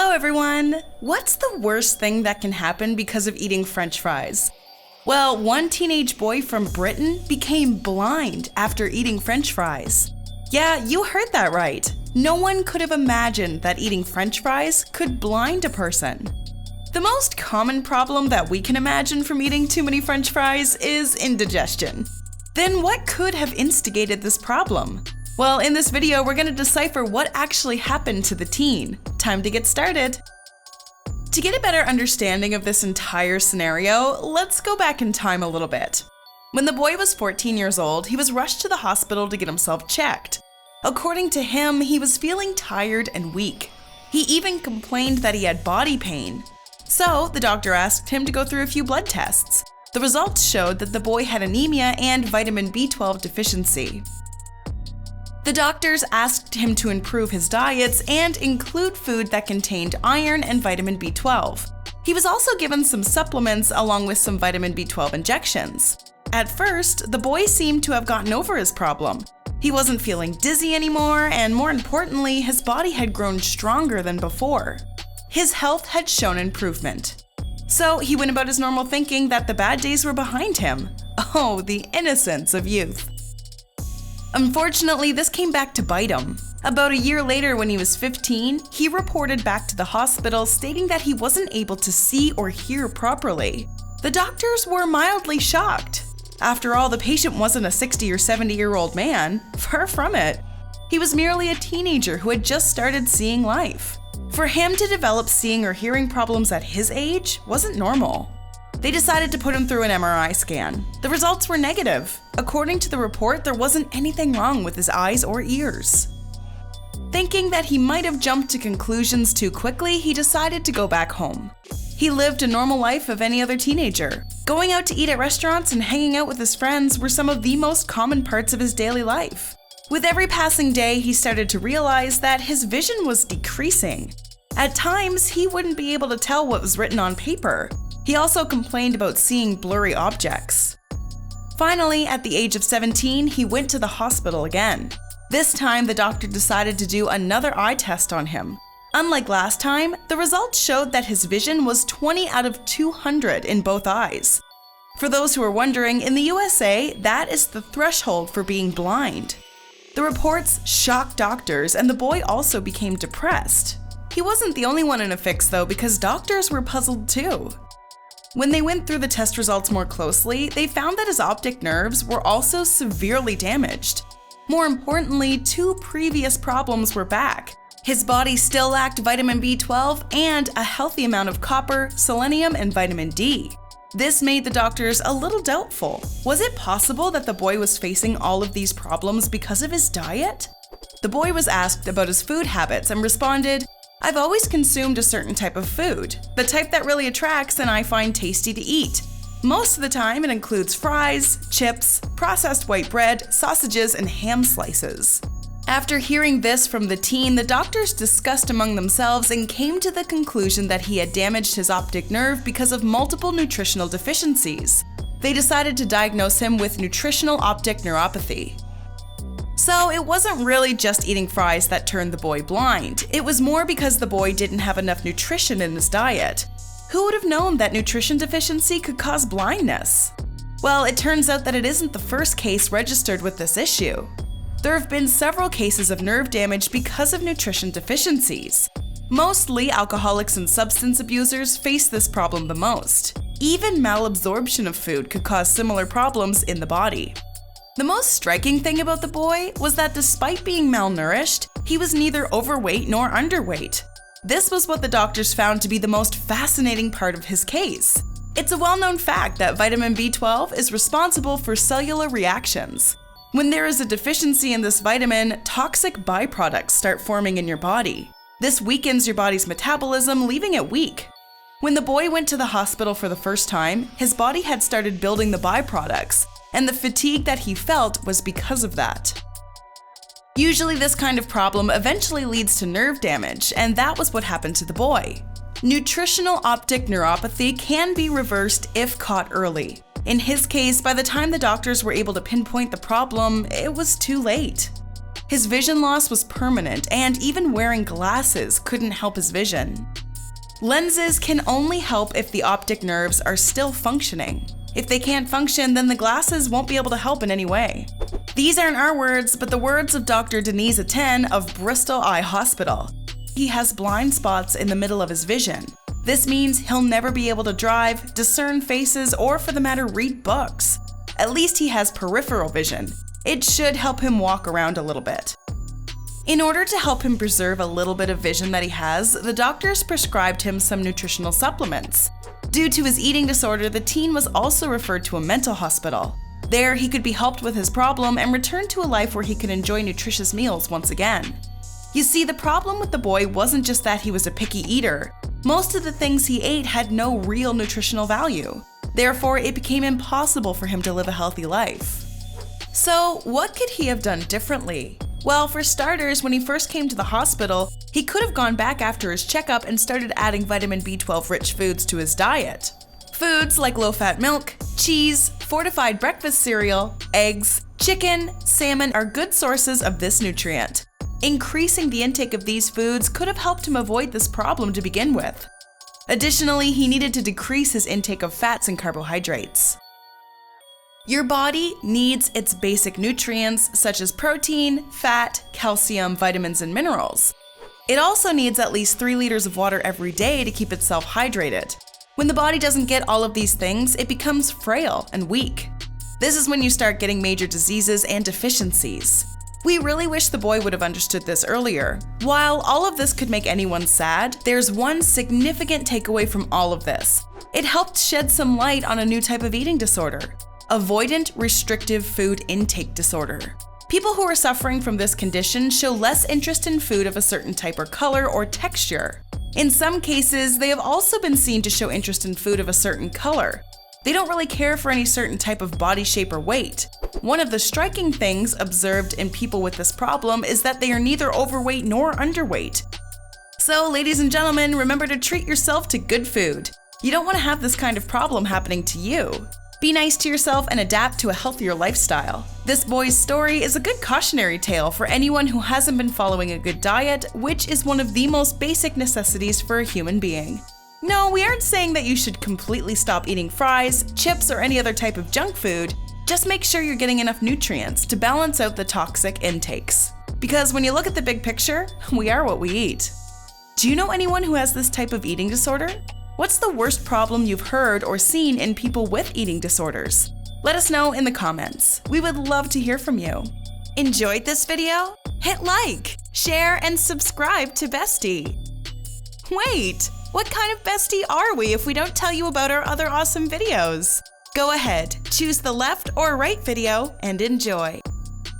Hello everyone! What's the worst thing that can happen because of eating French fries? Well, one teenage boy from Britain became blind after eating French fries. Yeah, you heard that right. No one could have imagined that eating French fries could blind a person. The most common problem that we can imagine from eating too many French fries is indigestion. Then what could have instigated this problem? Well, in this video, we're going to decipher what actually happened to the teen. Time to get started. To get a better understanding of this entire scenario, let's go back in time a little bit. When the boy was 14 years old, he was rushed to the hospital to get himself checked. According to him, he was feeling tired and weak. He even complained that he had body pain. So, the doctor asked him to go through a few blood tests. The results showed that the boy had anemia and vitamin B12 deficiency. The doctors asked him to improve his diets and include food that contained iron and vitamin B12. He was also given some supplements along with some vitamin B12 injections. At first, the boy seemed to have gotten over his problem. He wasn't feeling dizzy anymore, and more importantly, his body had grown stronger than before. His health had shown improvement. So he went about his normal thinking that the bad days were behind him. Oh, the innocence of youth. Unfortunately, this came back to bite him. About a year later, when he was 15, he reported back to the hospital stating that he wasn't able to see or hear properly. The doctors were mildly shocked. After all, the patient wasn't a 60 or 70-year-old man. Far from it. He was merely a teenager who had just started seeing life. For him to develop seeing or hearing problems at his age wasn't normal. They decided to put him through an MRI scan. The results were negative. According to the report, there wasn't anything wrong with his eyes or ears. Thinking that he might have jumped to conclusions too quickly, he decided to go back home. He lived a normal life of any other teenager. Going out to eat at restaurants and hanging out with his friends were some of the most common parts of his daily life. With every passing day, he started to realize that his vision was decreasing. At times, he wouldn't be able to tell what was written on paper. He also complained about seeing blurry objects. Finally, at the age of 17, he went to the hospital again. This time, the doctor decided to do another eye test on him. Unlike last time, the results showed that his vision was 20 out of 200 in both eyes. For those who are wondering, in the USA, that is the threshold for being blind. The reports shocked doctors, and the boy also became depressed. He wasn't the only one in a fix though, because doctors were puzzled too. When they went through the test results more closely, they found that his optic nerves were also severely damaged. More importantly, two previous problems were back. His body still lacked vitamin B12 and a healthy amount of copper, selenium, and vitamin D. This made the doctors a little doubtful. Was it possible that the boy was facing all of these problems because of his diet? The boy was asked about his food habits and responded, "I've always consumed a certain type of food, the type that really attracts and I find tasty to eat. Most of the time it includes fries, chips, processed white bread, sausages, and ham slices." After hearing this from the teen, the doctors discussed among themselves and came to the conclusion that he had damaged his optic nerve because of multiple nutritional deficiencies. They decided to diagnose him with nutritional optic neuropathy. So it wasn't really just eating fries that turned the boy blind. It was more because the boy didn't have enough nutrition in his diet. Who would have known that nutrition deficiency could cause blindness? Well, it turns out that it isn't the first case registered with this issue. There have been several cases of nerve damage because of nutrition deficiencies. Mostly alcoholics and substance abusers face this problem the most. Even malabsorption of food could cause similar problems in the body. The most striking thing about the boy was that despite being malnourished, he was neither overweight nor underweight. This was what the doctors found to be the most fascinating part of his case. It's a well-known fact that vitamin B12 is responsible for cellular reactions. When there is a deficiency in this vitamin, toxic byproducts start forming in your body. This weakens your body's metabolism, leaving it weak. When the boy went to the hospital for the first time, his body had started building the byproducts, and the fatigue that he felt was because of that. Usually this kind of problem eventually leads to nerve damage, and that was what happened to the boy. Nutritional optic neuropathy can be reversed if caught early. In his case, by the time the doctors were able to pinpoint the problem, it was too late. His vision loss was permanent, and even wearing glasses couldn't help his vision. Lenses can only help if the optic nerves are still functioning. If they can't function, then the glasses won't be able to help in any way. These aren't our words, but the words of Dr. Denise Aten of Bristol Eye Hospital. He has blind spots in the middle of his vision. This means he'll never be able to drive, discern faces, or for the matter, read books. At least he has peripheral vision. It should help him walk around a little bit. In order to help him preserve a little bit of vision that he has, the doctors prescribed him some nutritional supplements. Due to his eating disorder, the teen was also referred to a mental hospital. There, he could be helped with his problem and return to a life where he could enjoy nutritious meals once again. You see, the problem with the boy wasn't just that he was a picky eater. Most of the things he ate had no real nutritional value. Therefore, it became impossible for him to live a healthy life. So, what could he have done differently? Well, for starters, when he first came to the hospital, he could have gone back after his checkup and started adding vitamin B12 rich foods to his diet. Foods like low-fat milk, cheese, fortified breakfast cereal, eggs, chicken, salmon are good sources of this nutrient. Increasing the intake of these foods could have helped him avoid this problem to begin with. Additionally, he needed to decrease his intake of fats and carbohydrates. Your body needs its basic nutrients such as protein, fat, calcium, vitamins, and minerals. It also needs at least 3 liters of water every day to keep itself hydrated. When the body doesn't get all of these things, it becomes frail and weak. This is when you start getting major diseases and deficiencies. We really wish the boy would have understood this earlier. While all of this could make anyone sad, there's one significant takeaway from all of this. It helped shed some light on a new type of eating disorder: avoidant restrictive food intake disorder. People who are suffering from this condition show less interest in food of a certain type or color or texture. In some cases, they have also been seen to show interest in food of a certain color. They don't really care for any certain type of body shape or weight. One of the striking things observed in people with this problem is that they are neither overweight nor underweight. So, ladies and gentlemen, remember to treat yourself to good food. You don't want to have this kind of problem happening to you. Be nice to yourself and adapt to a healthier lifestyle. This boy's story is a good cautionary tale for anyone who hasn't been following a good diet, which is one of the most basic necessities for a human being. No, we aren't saying that you should completely stop eating fries, chips, or any other type of junk food. Just make sure you're getting enough nutrients to balance out the toxic intakes. Because when you look at the big picture, we are what we eat. Do you know anyone who has this type of eating disorder? What's the worst problem you've heard or seen in people with eating disorders? Let us know in the comments. We would love to hear from you. Enjoyed this video? Hit like, share, and subscribe to Bestie. Wait, what kind of bestie are we if we don't tell you about our other awesome videos? Go ahead, choose the left or right video and enjoy.